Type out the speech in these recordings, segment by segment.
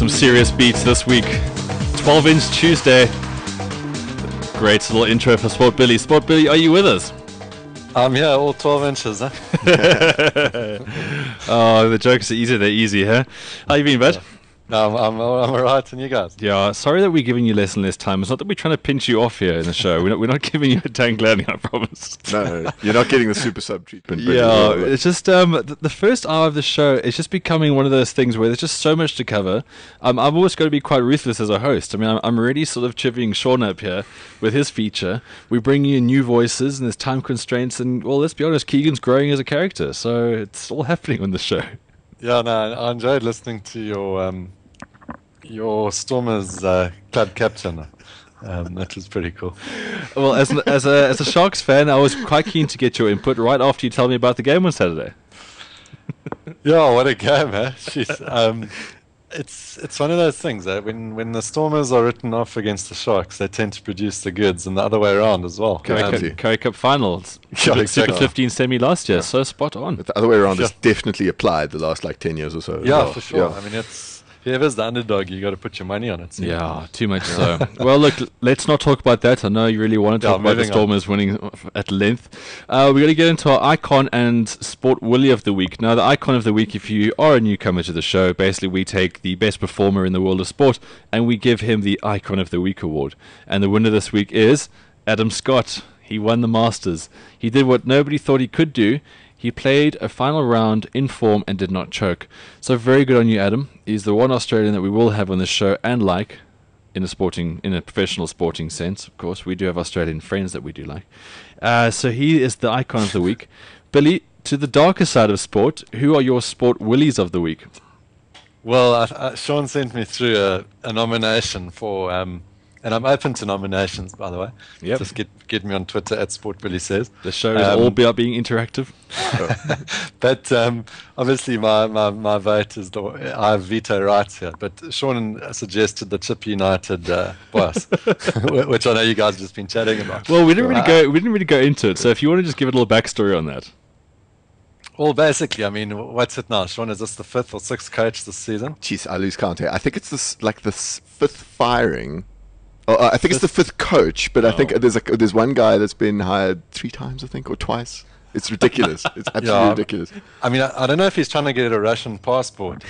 some serious beats this week. 12-inch Tuesday. Great little intro for Sport Billy. Sport Billy, are you with us? I'm here, all 12 inches, huh? Oh, the jokes are easy, they're easy, huh? How you been, bud? No, I'm alright, and you guys? Yeah, sorry that we're giving you less and less time. It's not that we're trying to pinch you off here in the show. We're not giving you a tank landing, I promise. No, you're not getting the super sub treatment. Yeah, it's just the first hour of the show is just becoming one of those things where there's just so much to cover. I've always got to be quite ruthless as a host. I mean, I'm already sort of chivying Sean up here with his feature. We bring you new voices, and there's time constraints, and, well, let's be honest, Keegan's growing as a character, so it's all happening on the show. Yeah, no, I enjoyed listening to your Stormers club captain. That was pretty cool. Well, as a Sharks fan, I was quite keen to get your input right after you tell me about the game on Saturday. Yeah, what a game, eh? Jeez. It's one of those things that when the Stormers are written off against the Sharks, they tend to produce the goods, and the other way around as well. Curry Cup finals, Yeah, exactly. Super 15 semi last year, so spot on. But the other way around is definitely applied the last 10 years or so. Yeah, well. for sure. Yeah. I mean, whoever's the underdog, you got to put your money on it. Yeah, too much so. Well, look, let's not talk about that. I know you really want to talk about the Stormers winning at length. We're going to get into our Icon and Sport Willie of the Week. Now, the Icon of the Week, if you are a newcomer to the show, basically we take the best performer in the world of sport and we give him the Icon of the Week award. And the winner this week is Adam Scott. He won the Masters. He did what nobody thought he could do. He played a final round in form and did not choke. So very good on you, Adam. He's the one Australian that we will have on this show, and like in a professional sporting sense, of course. We do have Australian friends that we do like. So he is the Icon of the Week. Billy, to the darker side of sport, who are your Sport Willies of the Week? Well, Sean sent me through a nomination for, and I'm open to nominations, by the way. Yep. Just get me on Twitter at SportBillySays. The show is all about being interactive. But obviously my vote is I have veto rights here. But Sean suggested the Chip United boss, which I know you guys have just been chatting about. Well, we didn't really go into it. So if you want to just give it a little backstory on that. Well, basically, I mean, what's it now, Sean? Is this the 5th or 6th coach this season? Jeez, I lose count here. I think it's this 5th firing. I think it's the 5th coach, but I think there's one guy that's been hired 3 times, I think, or twice. It's ridiculous. It's absolutely ridiculous. I mean, I don't know if he's trying to get a Russian passport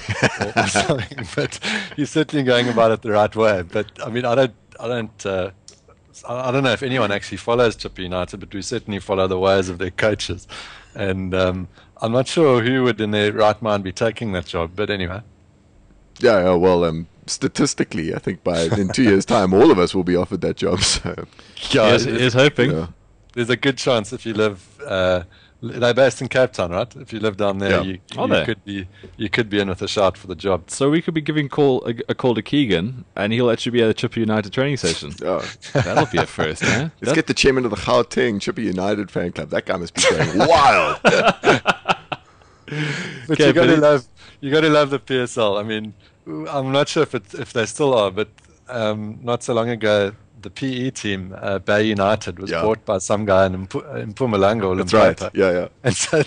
or something, but he's certainly going about it the right way. But I mean, I don't know if anyone actually follows Chip United, but we certainly follow the ways of their coaches, and I'm not sure who would in their right mind be taking that job. But anyway. Yeah, well, statistically, I think in 2 years' time, all of us will be offered that job. So, yeah, here's hoping. Yeah. There's a good chance if you live. They're based in Cape Town, right? If you live down there, you could be in with a shout for the job. So we could be giving a call to Keegan, and he'll actually be at a Chipper United training session. Oh. That'll be a first, eh? Let's get the chairman of the Gauteng Chipper United fan club. That guy must be going wild. But you got to love the PSL. I mean, I'm not sure if they still are, but not so long ago, the PE team, Bay United, was bought by some guy in Mpumalanga or That's Limpopo. right. Yeah. And so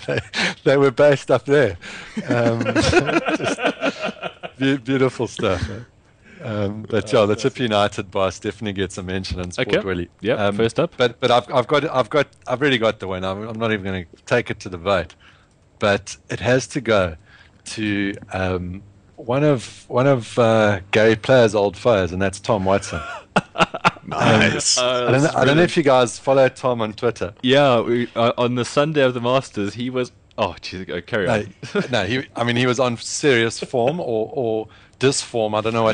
they were based up there. Beautiful stuff. But yeah, the Chip United boss definitely gets a mention in Sport Willie. Yeah, first up. But I've really got the win. I'm not even going to take it to the vote, but it has to go to one of Gary Player's old foes, and that's Tom Watson. Nice. I don't know if you guys follow Tom on Twitter. Yeah, on the Sunday of the Masters, he was. Oh, jeez, carry on. No, he was on serious form or disform. I don't know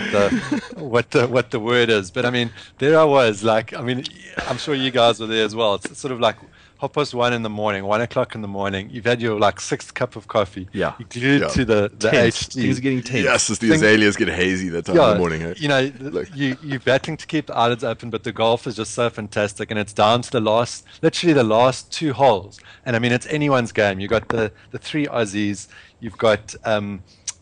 what the word is, but I mean, there I was. I'm sure you guys were there as well. It's sort of like 1:30 in the morning, 1 o'clock in the morning. You've had your 6th cup of coffee. Yeah. You're glued to the HT. Things are getting tense. Yes, as the azaleas get hazy that time in the morning. Hey? You know, you're battling to keep the eyelids open, but the golf is just so fantastic, and it's down to literally the last 2 holes. And I mean, it's anyone's game. You've got the 3 Aussies. You've got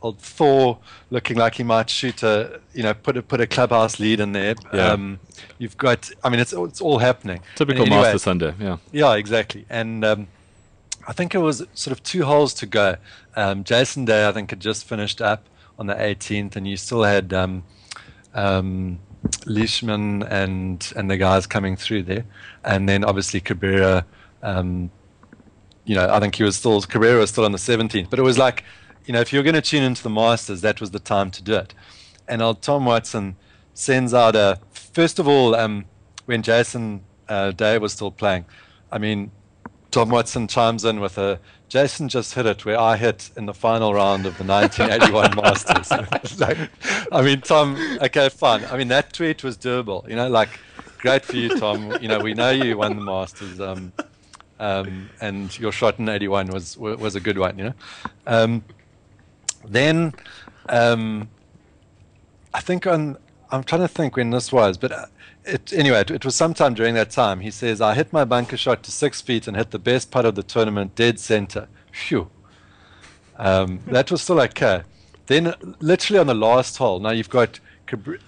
old Thor looking like he might shoot put a clubhouse lead in there. Yeah. You've got, I mean, it's all happening. Typical Master Sunday, yeah. Yeah, exactly. And I think it was sort of 2 holes to go. Jason Day, I think, had just finished up on the 18th, and you still had Leishman and the guys coming through there, and then obviously Cabrera. I think Cabrera was still on the 17th, but it was like, if you're going to tune into the Masters, that was the time to do it. And old Tom Watson sends out first of all, when Jason Day was still playing, I mean, Tom Watson chimes in with Jason just hit it where I hit in the final round of the 1981 Masters. Tom, okay, fine. I mean, that tweet was doable, great for you, Tom. We know you won the Masters. And your shot in 81 was a good one, Then, I think I'm trying to think when this was, but it was sometime during that time. He says, I hit my bunker shot to 6 feet and hit the best putt of the tournament dead center. Phew. That was still okay. Then, literally on the last hole, now you've got,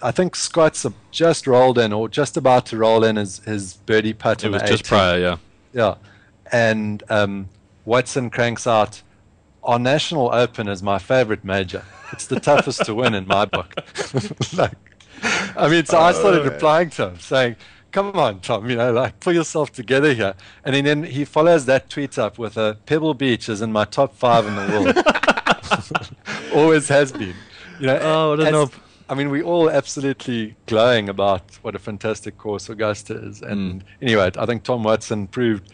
I think Scott's just rolled in or just about to roll in his birdie putt. It was just prior, yeah. Yeah. And Watson cranks out, our National Open is my favorite major. It's the toughest to win in my book. So I started replying to him saying, come on, Tom, pull yourself together here. And then he follows that tweet up with Pebble Beach is in my top 5 in the world. Always has been. What a knob. We all absolutely glowing about what a fantastic course Augusta is. And anyway, I think Tom Watson proved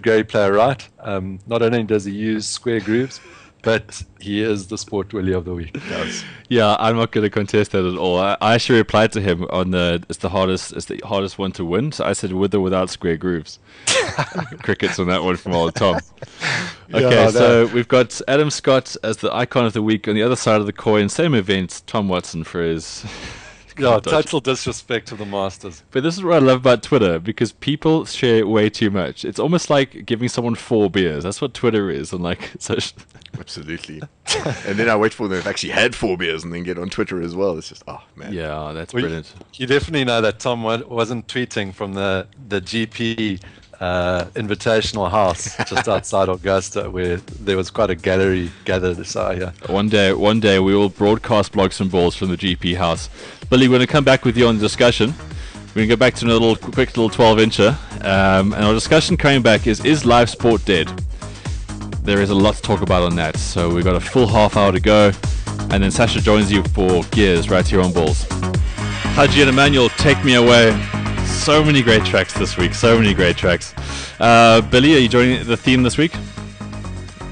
Gary Player right. Not only does he use square grooves, but he is the Sport Willie of the week. Yeah, I'm not going to contest that at all. I actually replied to him on it's the hardest one to win. So I said with or without square grooves. Crickets on that one from old Tom. Okay, so we've got Adam Scott as the icon of the week. On the other side of the coin, same event, Tom Watson for his... total disrespect to the Masters. But this is what I love about Twitter, because people share way too much. It's almost like giving someone 4 beers. That's what Twitter is. And Absolutely. And then I wait for them to actually had 4 beers and then get on Twitter as well. It's just, man. Yeah, that's brilliant. You definitely know that Tom wasn't tweeting from the GP invitational house just outside Augusta, where there was quite a gallery gathered. So yeah. One day we will broadcast Blogz and Balls from the GP house. Billy, we're going to come back with you on the discussion. We're going to go back to another quick little 12-incher. And our discussion coming back is live sport dead? There is a lot to talk about on that. So we've got a full half hour to go. And then Sasha joins you for Gears right here on Balls. Haji and Emmanuel, take me away. So many great tracks this week. So many great tracks. Billy, are you joining the theme this week?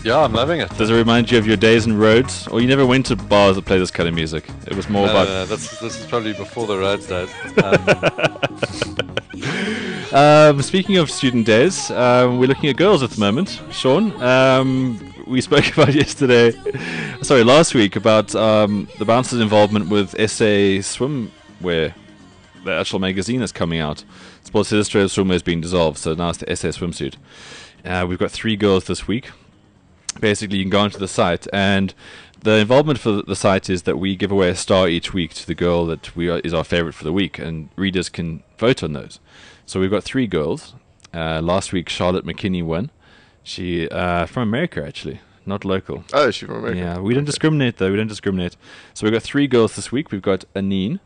Yeah, I'm loving it. Does it remind you of your days in Rhodes? Or you never went to bars that play this kind of music? It was more about... No, this is probably before the Rhodes days. Speaking of student days, we're looking at girls at the moment. Sean, we spoke about last week about the Bouncers' involvement with SA Swimwear. The actual magazine is coming out. Sports Illustrated Swimwear has been dissolved, so now it's the SA Swimsuit. We've got 3 girls this week. Basically, you can go onto the site, and the involvement for the site is that we give away a star each week to the girl that is our favorite for the week, and readers can vote on those. So we've got 3 girls. Last week, Charlotte McKinney won. She from America, actually, not local. Oh, she's from America. Yeah, we don't discriminate, though. We don't discriminate. So we've got 3 girls this week. We've got Anine,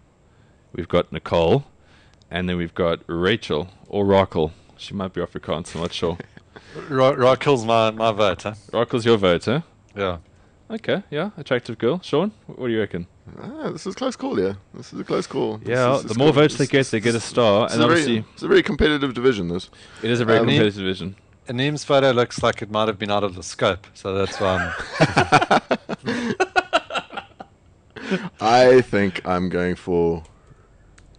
we've got Nicole, and then we've got Rachel, or Rakel. She might be Afrikaans, I'm not sure. Rakel's my vote, huh? Rakel's your vote, huh? Yeah. Okay, yeah, attractive girl. Sean, what do you reckon? This is a close call, yeah. This is a close call. Yeah, the more votes they get a star. And obviously, it's a very competitive division, this. It is a very competitive division. Aneem's photo looks like it might have been out of the scope, so that's why I think I'm going for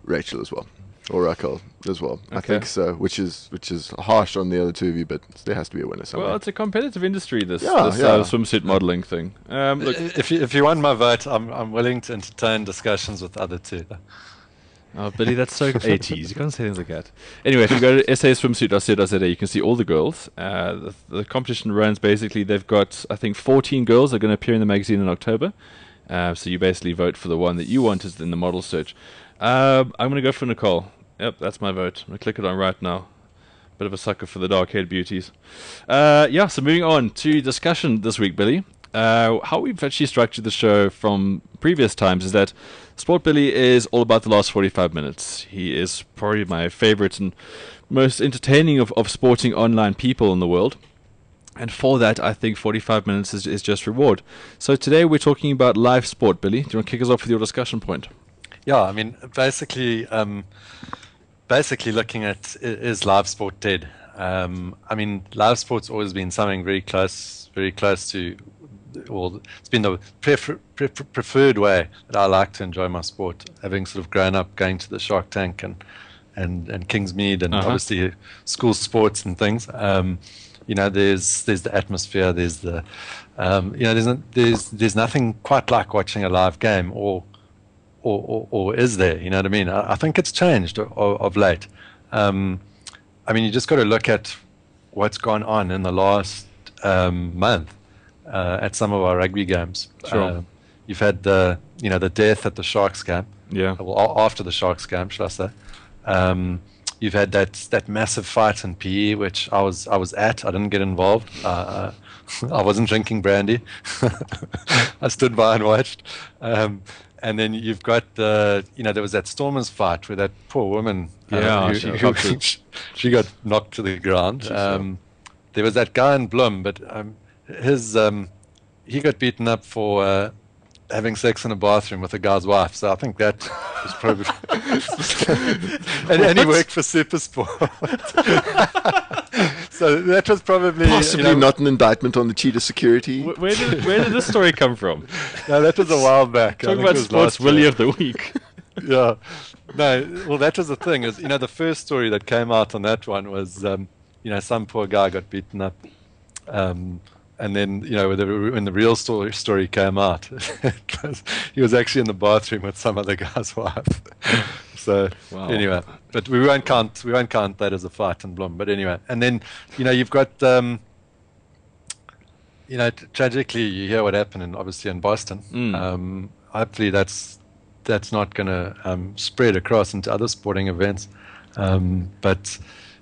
Rachel as well. Or Raquel as well. Okay. I think so, which is harsh on the other 2 of you, but there has to be a winner somewhere. Well, it's a competitive industry, this swimsuit modeling thing. Look, if you want my vote, I'm willing to entertain discussions with the other 2. Oh, Billy, that's so 80s. You can't say things like that. Anyway, if you go to saswimsuit.co.za, you can see all the girls. The competition runs basically, they've got, I think, 14 girls that are going to appear in the magazine in October. So you basically vote for the one that you want is in the model search. I'm going to go for Nicole. Yep, that's my vote. I'm going to click it on right now. Bit of a sucker for the dark-haired beauties. So moving on to discussion this week, Billy. How we've actually structured the show from previous times is that Sport Billy is all about the last 45 minutes. He is probably my favorite and most entertaining of sporting online people in the world. And for that, I think 45 minutes is just reward. So today we're talking about live sport, Billy. Do you want to kick us off with your discussion point? Yeah, I mean, basically looking at, is live sport dead? I mean, live sport's always been something very close to, or it's been the preferred way that I like to enjoy my sport, having sort of grown up going to the Shark Tank and Kingsmead and obviously school sports and things. There's the atmosphere, there's the there's nothing quite like watching a live game, or is there? You know what I mean? I think it's changed of late. I mean, you just got to look at what's gone on in the last month at some of our rugby games. Sure. You've had the death at the Sharks game. Yeah. Well, after the Sharks game, should I say? You've had that massive fight in PE, which I was at. I didn't get involved. I wasn't drinking brandy. I stood by and watched. And then you've got there was that Stormers fight where that poor woman, she got knocked to the ground. There was that guy in Bloem, but he got beaten up for having sex in a bathroom with a guy's wife. So I think that was probably and he worked for Supersport. So that was probably possibly not an indictment on the cheetah security. Where did this story come from? No, that was a while back. Talk about Sports Willie of the Week. Yeah. No, well, that was the thing. Is the first story that came out on that one was some poor guy got beaten up. And then, when the real story came out, he was actually in the bathroom with some other guy's wife. So Anyway, but we won't count that as a fight in Bloem. But anyway, and then you've got tragically you hear what happened obviously in Boston. Hopefully that's not going to spread across into other sporting events. But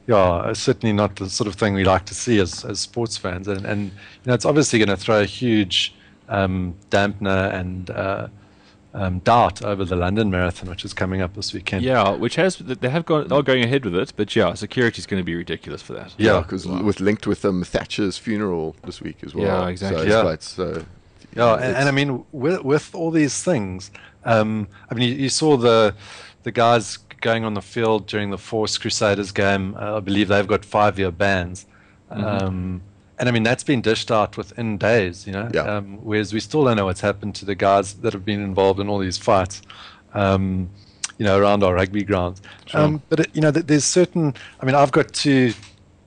yeah, certainly not the sort of thing we like to see as sports fans, and it's obviously going to throw a huge dampener and doubt over the London Marathon, which is coming up this weekend. Yeah, they're going ahead with it, but yeah, security is going to be ridiculous for that. Yeah, because linked with Thatcher's funeral this week as well. Yeah, exactly. And I mean, with all these things, I mean, you saw the guys going on the field during the Force Crusaders game. I believe they've got 5-year bans. And I mean, that's been dished out within days, whereas we still don't know what's happened to the guys that have been involved in all these fights, around our rugby grounds. Sure. But, there's certain, I mean, I've got two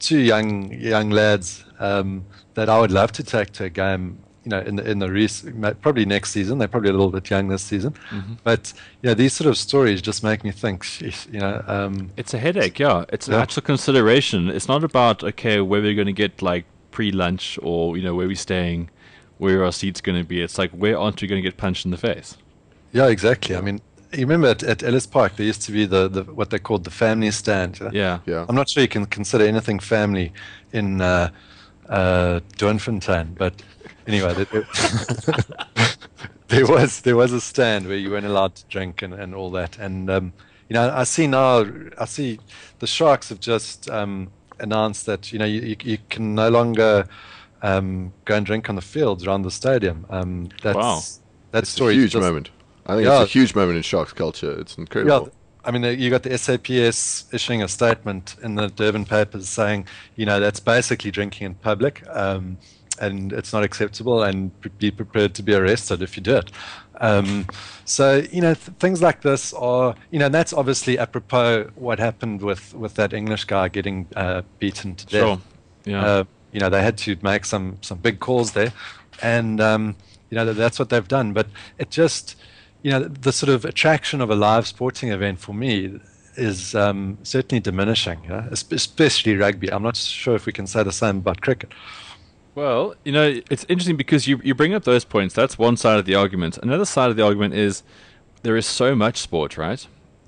young lads that I would love to take to a game, in the race, probably next season. They're probably a little bit young this season, but these sort of stories just make me think. It's a headache. Yeah, it's an actual consideration. It's not about where we're going to get like pre-lunch or where we're staying, where our seat's going to be. It's like, where aren't we going to get punched in the face? Yeah, exactly. I mean, you remember at Ellis Park there used to be the what they called the family stand. Yeah. I'm not sure you can consider anything family in Doornfontein, but anyway, there was a stand where you weren't allowed to drink and all that. And I see the Sharks have just announced that you can no longer go and drink on the fields around the stadium. That's a huge moment. I think it's a huge moment in Sharks culture. It's incredible. Yeah, I mean, you got the SAPS issuing a statement in the Durban papers saying, that's basically drinking in public, and it's not acceptable, and be prepared to be arrested if you do it. So, things like this are, that's obviously apropos what happened with that English guy getting beaten to death. Sure. Yeah. They had to make some big calls there, and that's what they've done. But it just, the sort of attraction of a live sporting event for me is certainly diminishing, especially rugby. I'm not sure if we can say the same about cricket. Well, it's interesting because you bring up those points. That's one side of the argument. Another side of the argument is there is so much sport, right?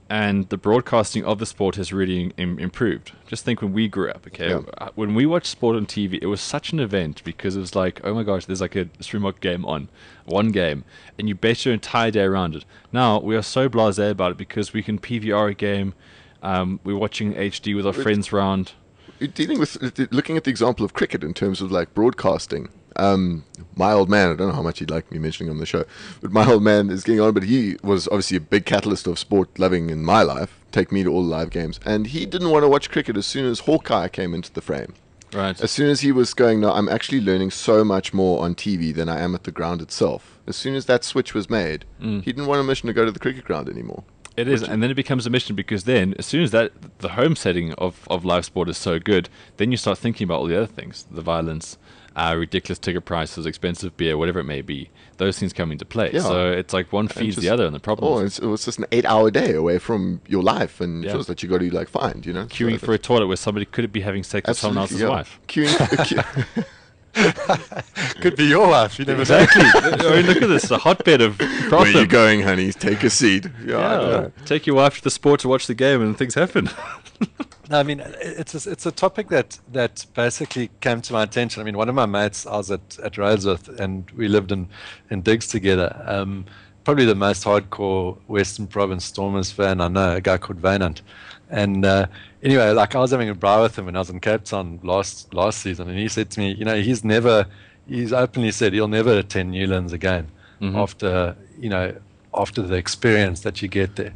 and the broadcasting of the sport has really improved. Just think when we grew up, okay? Yeah. When we watched sport on TV, it was such an event because it was like, oh my gosh, there's like a Springbok game on, one game, and you bet your entire day around it. Now, we are so blasé about it because we can PVR a game, we're watching HD with our friends round. You're dealing with, looking at the example of cricket in terms of like broadcasting. My old man, I don't know how much he'd like me mentioning on the show, but my old man is getting on, but he was obviously a big catalyst of sport loving in my life, take me to all the live games, and he didn't want to watch cricket as soon as Hawkeye came into the frame. Right. As soon as he was going, no, I'm actually learning so much more on TV than I am at the ground itself. As soon as that switch was made, he didn't want a mission to go to the cricket ground anymore. It is, and then it becomes a mission because then, as soon as the home setting of live sport is so good, then you start thinking about all the other things, the violence, ridiculous ticket prices, expensive beer, whatever it may be. Those things come into play. Yeah. So it's like one feeds the other, and the problem it was just an 8-hour day away from your life, and it feels that you got to like find, you know, queuing for a toilet where somebody could be having sex with someone else's wife. Could be your wife. You never Exactly. I mean, look at this, a hotbed of Where problem. are you going, honey? Take a seat. Yeah. Take your wife to the sport to watch the game, and things happen. No, I mean, it's a topic that basically came to my attention. I mean, one of my mates, I was at Roseworth, and we lived in digs together. Probably the most hardcore Western Province Stormers fan I know, a guy called Vainant. And anyway, like I was having a braai with him when I was in Cape Town last season, and he said to me, you know, he's openly said he'll never attend Newlands again after the experience that you get there.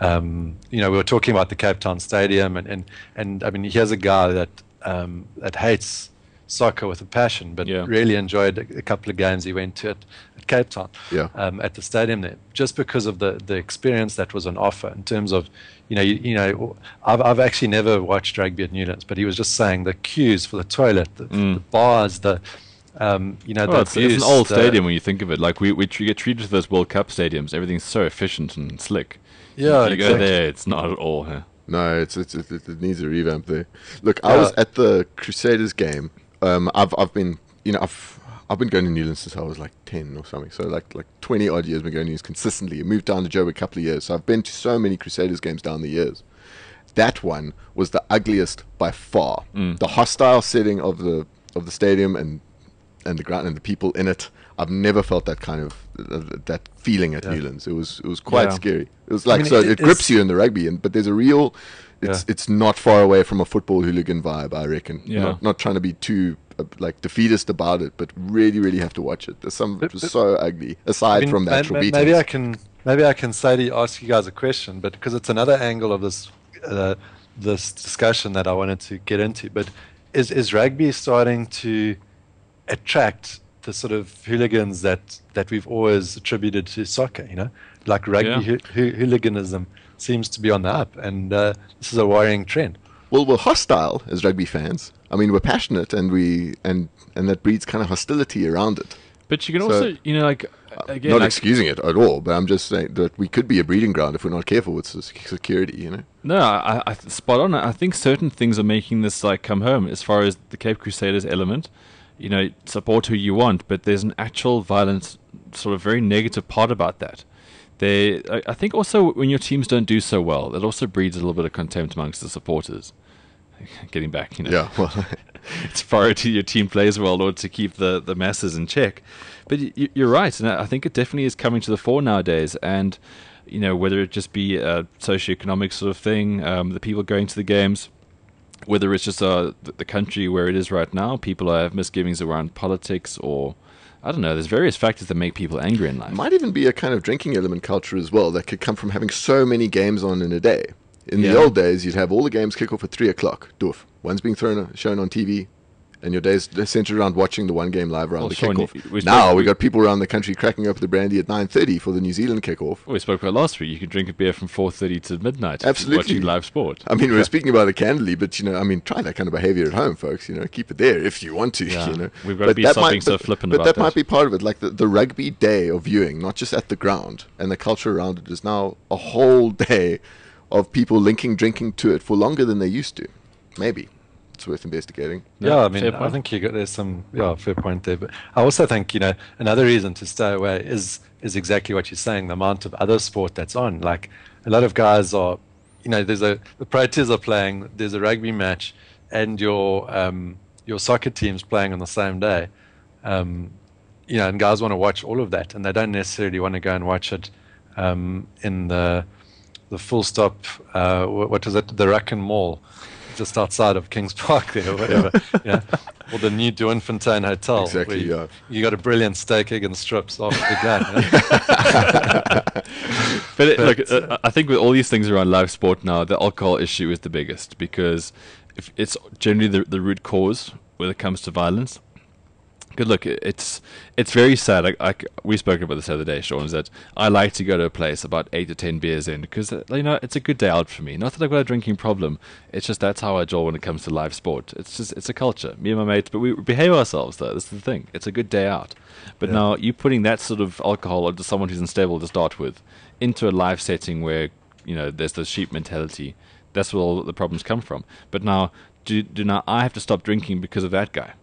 We were talking about the Cape Town Stadium, and I mean, here's a guy that hates soccer with a passion, but really enjoyed a couple of games he went to at Cape Town, at the stadium there, just because of the experience that was on offer in terms of, I've actually never watched rugby at Newlands, but he was just saying the queues for the toilet, the bars, it's an old stadium when you think of it. Like we get treated to those World Cup stadiums. Everything's so efficient and slick. Yeah, you go there, it's not at all. Huh? No, it needs a revamp there. Look, I was at the Crusaders game. I've been going to Newlands since I was like 10 or something. So like 20 odd years been going to Newlands consistently. I moved down to Joburg a couple of years. So I've been to so many Crusaders games down the years. That one was the ugliest by far. The hostile setting of the stadium and the ground and the people in it. I've never felt that kind of that feeling at Newlands. It was quite scary. It was like, it grips you in the rugby, but there's a real. It's not far away from a football hooligan vibe, I reckon. Not trying to be too defeatist about it, but really, really have to watch it. There's some it was so ugly. Aside from the actual beatings. Maybe I can ask you guys a question, but because it's another angle of this discussion that I wanted to get into. But is rugby starting to attract the sort of hooligans that we've always attributed to soccer? You know, like rugby hooliganism seems to be on the up, and this is a worrying trend. Well, we're hostile as rugby fans. I mean, we're passionate, and that breeds kind of hostility around it. But you can also, again, not excusing it at all, but I'm just saying that we could be a breeding ground if we're not careful with security. You know. No, I spot on. I think certain things are making this come home as far as the Cape Crusaders element. You know, support who you want, but there's an actual violent, sort of very negative part about that. I think also when your teams don't do so well, that also breeds a little bit of contempt amongst the supporters. Getting back, Yeah, well, it's priority your team plays well in order to keep the masses in check. But you're right, and I think it definitely is coming to the fore nowadays. And whether it just be a socioeconomic sort of thing, the people going to the games, whether it's just the country where it is right now, people have misgivings around politics, or I don't know, there's various factors that make people angry in life. Might even be a kind of drinking element culture as well that could come from having so many games on in a day. In the old days, you'd have all the games kick off at 3 o'clock. Doof. One's being shown on TV, and your day's centered around watching the one game live around the kickoff. Now we got people around the country cracking up the brandy at 9:30 for the New Zealand kickoff. We spoke about last week. You can drink a beer from 4:30 to midnight. Absolutely, watching live sport. I mean, we were speaking about it candidly, but try that kind of behavior at home, folks. Keep it there if you want to. Yeah. We've got to be something so flippant about that. But that might be part of it. Like the rugby day of viewing, not just at the ground, and the culture around it is now a whole day of people linking drinking to it for longer than they used to. Maybe. it's worth investigating. Yeah, I mean, I think there's some fair point there. But I also think another reason to stay away is exactly what you're saying. The amount of other sport that's on. Like a lot of guys are, the Proteas are playing. There's a rugby match, and your soccer team's playing on the same day. And guys want to watch all of that, and they don't necessarily want to go and watch it in the Full Stop. What is it? The Rucken Mall, just outside of Kings Park there, or whatever. Or the new Doornfontein Hotel. Exactly. Where you got a brilliant steak, egg, and strips after the game. Look, I think with all these things around live sport now, the alcohol issue is the biggest, because if it's generally the root cause when it comes to violence. Good look, it's very sad. We spoke about this the other day, Sean, is that I like to go to a place about 8 to 10 beers in, because it's a good day out for me. Not that I've got a drinking problem. It's just that's how I draw when it comes to live sport. It's a culture. Me and my mates, but we behave ourselves though. This is the thing. It's a good day out. But now you putting that sort of alcohol onto someone who's unstable to start with into a live setting where there's the sheep mentality. That's where all the problems come from. But now do now I have to stop drinking because of that guy?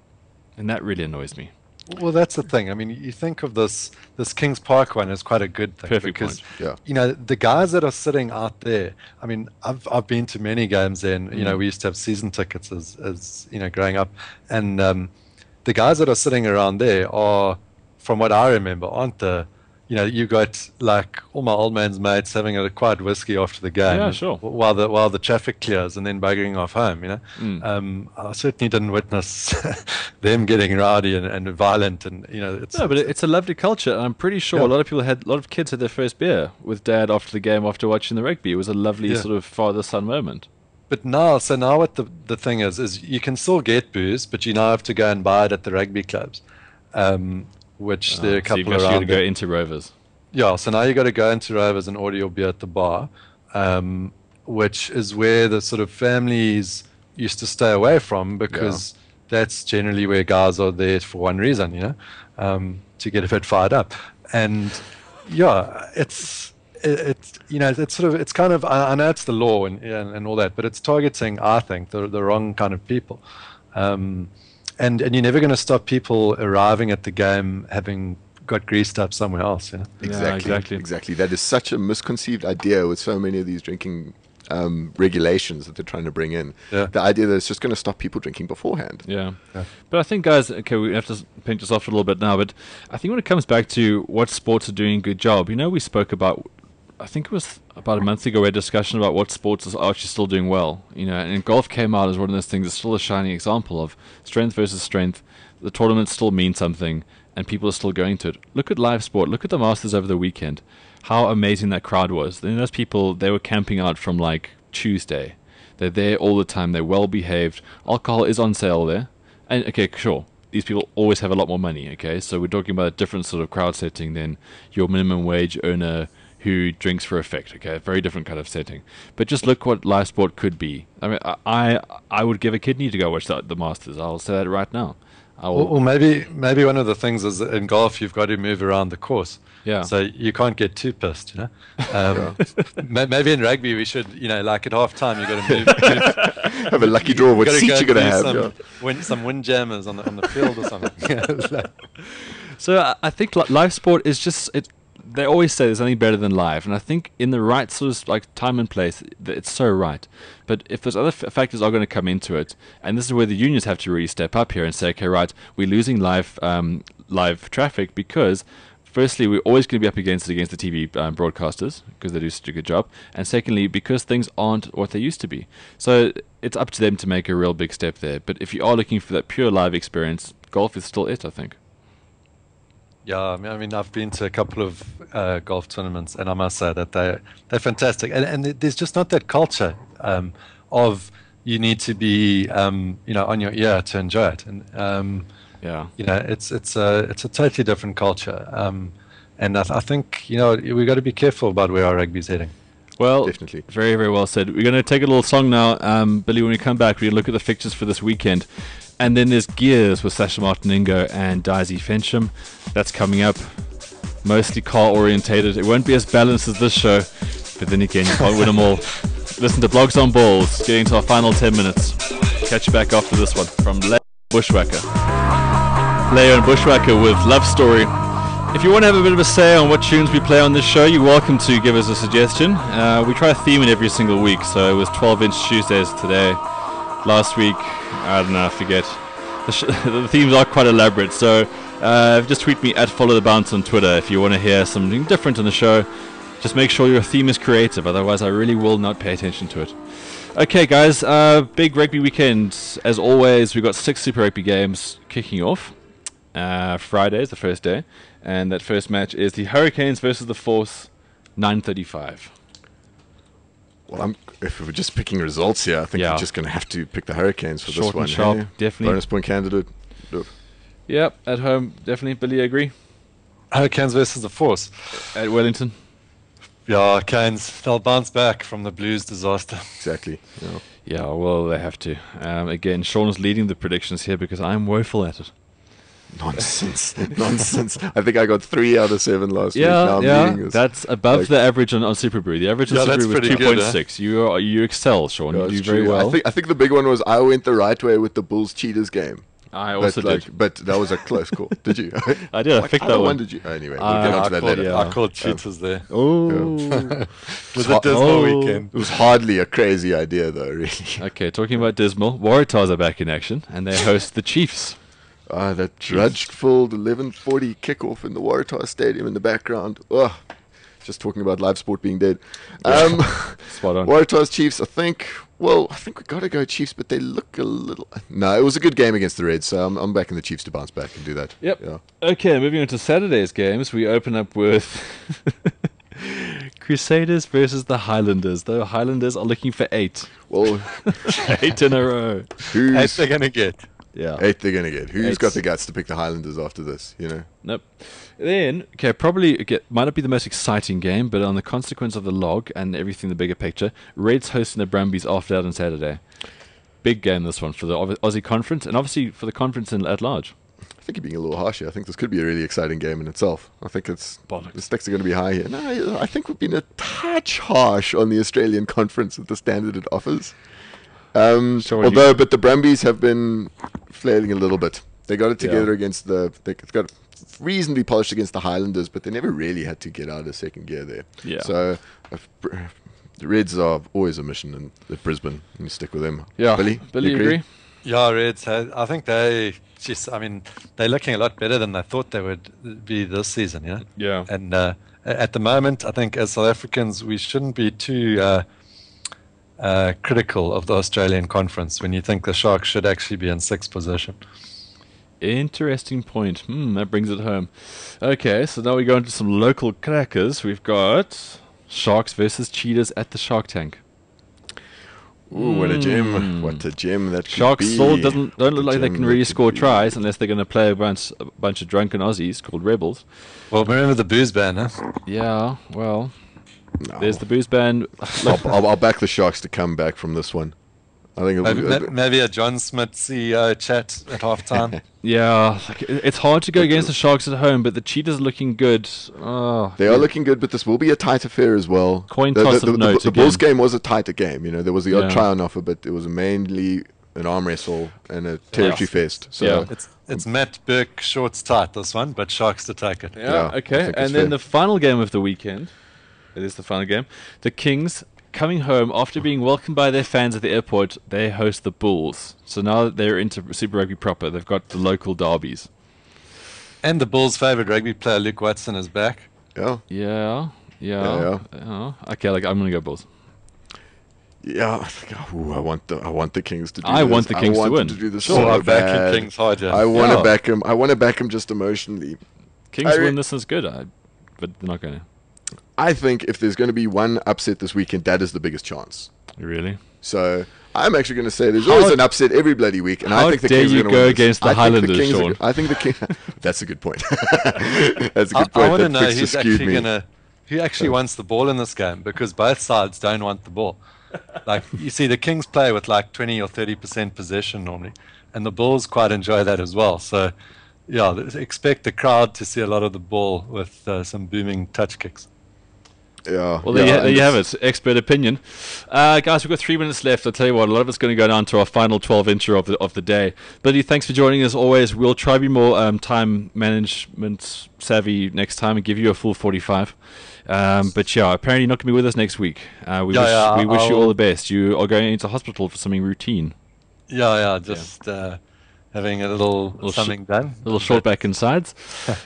And that really annoys me. Well, that's the thing. I mean, you think of this Kings Park one as quite a good thing. Perfect because, point. the guys that are sitting out there, I mean, I've been to many games there, and, we used to have season tickets as growing up. And the guys that are sitting around there are, from what I remember, aren't the, you got like all my old man's mates having a quiet whiskey after the game. Yeah, sure. While the traffic clears and then buggering off home, I certainly didn't witness them getting rowdy and violent, and but it's a lovely culture, and I'm pretty sure a lot of kids had their first beer with dad after the game after watching the rugby. It was a lovely sort of father-son moment. But now what the thing is you can still get booze, but you now have to go and buy it at the rugby clubs. Which there are a couple so around. You got to go into Rovers. Yeah, so now you got to go into Rovers and order your beer at the bar, which is where the sort of families used to stay away from, because that's generally where guys are there for one reason, to get a bit fired up. And it's kind of, I know it's the law and all that, but it's targeting, I think, the wrong kind of people. And you're never going to stop people arriving at the game having got greased up somewhere else. Exactly. That is such a misconceived idea with so many of these drinking regulations that they're trying to bring in. The idea that it's just going to stop people drinking beforehand. Yeah. But I think, guys, we have to pinch this off a little bit now, but I think when it comes back to what sports are doing a good job, we spoke about, I think it was about a month ago, we had a discussion about what sports are actually still doing well. And golf came out as one of those things that's still a shining example of strength versus strength. The tournaments still mean something, and people are still going to it. Look at live sport. Look at the Masters over the weekend. How amazing that crowd was. Those people, they were camping out from like Tuesday. They're there all the time. They're well behaved. Alcohol is on sale there. And okay, sure, these people always have a lot more money. Okay, so we're talking about a different sort of crowd setting than your minimum wage earner who drinks for effect. Okay, a very different kind of setting. But just look what live sport could be. I mean, I would give a kidney to go watch the Masters. I'll say that right now. Well, maybe one of the things is in golf you've got to move around the course. Yeah. So you can't get too pissed, Maybe in rugby we should, like at half time you got to move. Have a lucky draw. What seat you're going to have? Some windjammers on the field or something. So I think live sport is just they always say there's nothing better than live, and I think in the right sort of like time and place, it's so right. But if those other factors are going to come into it, and this is where the unions have to really step up here and say, okay, right, we're losing live traffic because, firstly, we're always going to be up against the TV broadcasters because they do such a good job, and secondly, because things aren't what they used to be. So it's up to them to make a real big step there. But if you are looking for that pure live experience, golf is still it, I think. Yeah, I mean, I've been to a couple of golf tournaments, and I must say that they're fantastic. And there's just not that culture of you need to be, on your ear to enjoy it. And it's a totally different culture. And I think we've got to be careful about where our rugby's heading. Well, definitely. Very, very well said. We're going to take a little song now, Billy. When we come back, we're going to look at the fixtures for this weekend. And then there's Gears with Sasha Martiningo and Daisy Fensham. That's coming up. Mostly car orientated. It won't be as balanced as this show, but then again, you can't win them all. Listen to Blogz on Balls, getting to our final 10 minutes. catch you back after this one from Leo Bushwhacker. Leo and Bushwhacker with Love Story. If you want to have a bit of a say on what tunes we play on this show, you're welcome to give us a suggestion. We try a theme in every single week, so it was 12-inch Tuesdays today. Last week, I don't know, I forget. The themes are quite elaborate, so just tweet me at @followthebounce on Twitter if you want to hear something different on the show. Just make sure your theme is creative, otherwise I really will not pay attention to it. Okay, guys, big rugby weekend. As always, we've got 6 Super Rugby games kicking off. Friday is the first day, and that first match is the Hurricanes versus the Force, 9:35. Well, if we're just picking results here, I think we're just going to have to pick the Hurricanes for Short this one. And sharp, hey? definitely. Bonus point candidate. Yep, at home, definitely. Billy, agree? Hurricanes versus the Force. At Wellington? Yeah, Canes, they'll bounce back from the Blues disaster. Exactly. Yeah, well, they have to. Again, Sean is leading the predictions here because I'm woeful at it. Nonsense. Nonsense. I think I got 3 out of 7 last week. Now I'm leading this. That's above the average on Super Brew. The average on Super Brew was 2.6. You excel, Sean. You do very well. I think the big one was I went the right way with the Bulls Cheetahs game. I also did. But that was a close call. Did you? I did. I picked that one. Did you? Anyway, we'll get onto that later. I called Cheetahs there. Oh. It was a dismal weekend. It was hardly a crazy idea, though, really. Okay, talking about dismal, Waratahs are back in action, and they host the Chiefs. That drudge-filled 11:40 kickoff in the Waratah Stadium in the background. Just talking about live sport being dead. Spot on. Waratahs Chiefs, I think we got to go Chiefs, but they look a little... No, it was a good game against the Reds, so I'm backing the Chiefs to bounce back and do that. Yep. Yeah. Okay, moving on to Saturday's games, we open up with Crusaders versus the Highlanders. The Highlanders are looking for 8. Well, 8 in a row. 8 they're going to get. Yeah. 8 they're going to get. Who's got the guts to pick the Highlanders after this, you know? Nope. Then, might not be the most exciting game, but on the consequence of the log and everything, the bigger picture, Reds hosting the Brumbies after that on Saturday. Big game, this one, for the Aussie Conference, and obviously for the conference at large. I think you're being a little harsh here. I think this could be a really exciting game in itself. I think the stakes are going to be high here. No, I think we've been a touch harsh on the Australian Conference with the standard it offers. But the Brumbies have been flailing a little bit. They got it together against they got reasonably polished against the Highlanders, but they never really had to get out of second gear there. Yeah. So the Reds are always a mission in Brisbane. You stick with them. Yeah. Billy, you agree? Yeah, Reds. I think they're looking a lot better than they thought they would be this season. Yeah. Yeah. And at the moment, I think as South Africans, we shouldn't be too critical of the Australian Conference when you think the Sharks should actually be in 6th position. Interesting point. That brings it home. Okay, so now we go into some local crackers. We've got Sharks versus Cheetahs at the Shark Tank. Ooh, what a gem! What a gem that Sharks could be. still don't look like they can really score tries unless they're going to play a bunch of drunken Aussies called Rebels. Well, remember the booze ban, huh? Yeah, well, there's the booze ban. I'll back the Sharks to come back from this one. I think maybe a John Smith CEO chat at halftime. Yeah, it's hard to go against the Sharks at home, but the Cheetahs are looking good. They are looking good, but this will be a tight affair as well. Coin toss of note. The Bulls game was a tighter game. You know, there was the odd try on offer, but it was mainly an arm wrestle and a territory fest. So it's Matt Burke shorts tight this one, but Sharks to take it. Yeah, okay. And then the final game of the weekend. It is the final game. The Kings, coming home after being welcomed by their fans at the airport, they host the Bulls. So now that they're into Super Rugby proper, they've got the local derbies. And the Bulls' favourite rugby player, Luke Watson, is back. Yeah. Okay, I'm going to go Bulls. Yeah, I want the Kings to do I this. want the Kings to win. To do this so I'm bad. Kings hard, yeah. I want to back him. I want to back him just emotionally. Kings win this is good, but they're not going to. I think if there's going to be one upset this weekend, that is the biggest chance. Really? So I'm actually going to say there's always an upset every bloody week, and I think the Kings are going to win. How dare you go against the Highlanders, Sean? I think the King. That's a good point. That's a good point. I want to know who actually wants the ball in this game, because both sides don't want the ball. Like, you see, the Kings play with like 20 or 30% possession normally, and the Bulls quite enjoy that as well. So, yeah, expect the crowd to see a lot of the ball with some booming touch kicks. Yeah. Well, there you have it. Expert opinion. Guys, we've got 3 minutes left. I'll tell you what, a lot of it's going to go down to our final 12-incher of the day. Billy, thanks for joining us always. We'll try to be more time management savvy next time and give you a full 45. But yeah, apparently you're not going to be with us next week. We wish you all the best. You are going into hospital for something routine. Just having a little something done. A little short back and sides.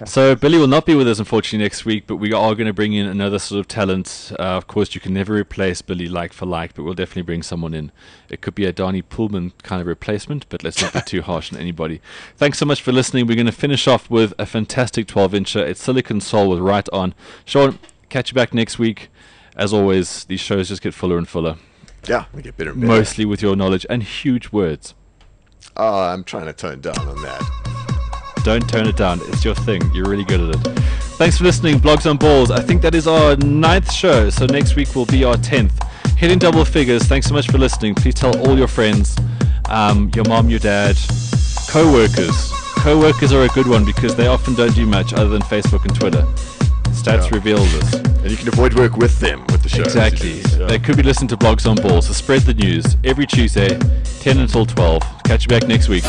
So Billy will not be with us, unfortunately, next week, but we are going to bring in another sort of talent. Of course, you can never replace Billy like for like, but we'll definitely bring someone in. It could be a Donnie Pullman kind of replacement, but let's not be too harsh on anybody. Thanks so much for listening. We're going to finish off with a fantastic 12-incher. It's Silicon Soul with Right On. Sean, catch you back next week. As always, these shows just get fuller and fuller. Yeah, they get better and better. Mostly with your knowledge and huge words. Oh, I'm trying to tone down on that. Don't tone it down. It's your thing. You're really good at it. Thanks for listening. Blogz on Balls. I think that is our 9th show, so next week will be our 10th. Hitting double figures. Thanks so much for listening. Please tell all your friends, your mom, your dad, co-workers. Co-workers are a good one because they often don't do much other than Facebook and Twitter. Stats reveal this. And you can avoid work with them, with the show. Exactly. They could be listening to Blogz on Balls. So spread the news every Tuesday, 10 until 12. Catch you back next week.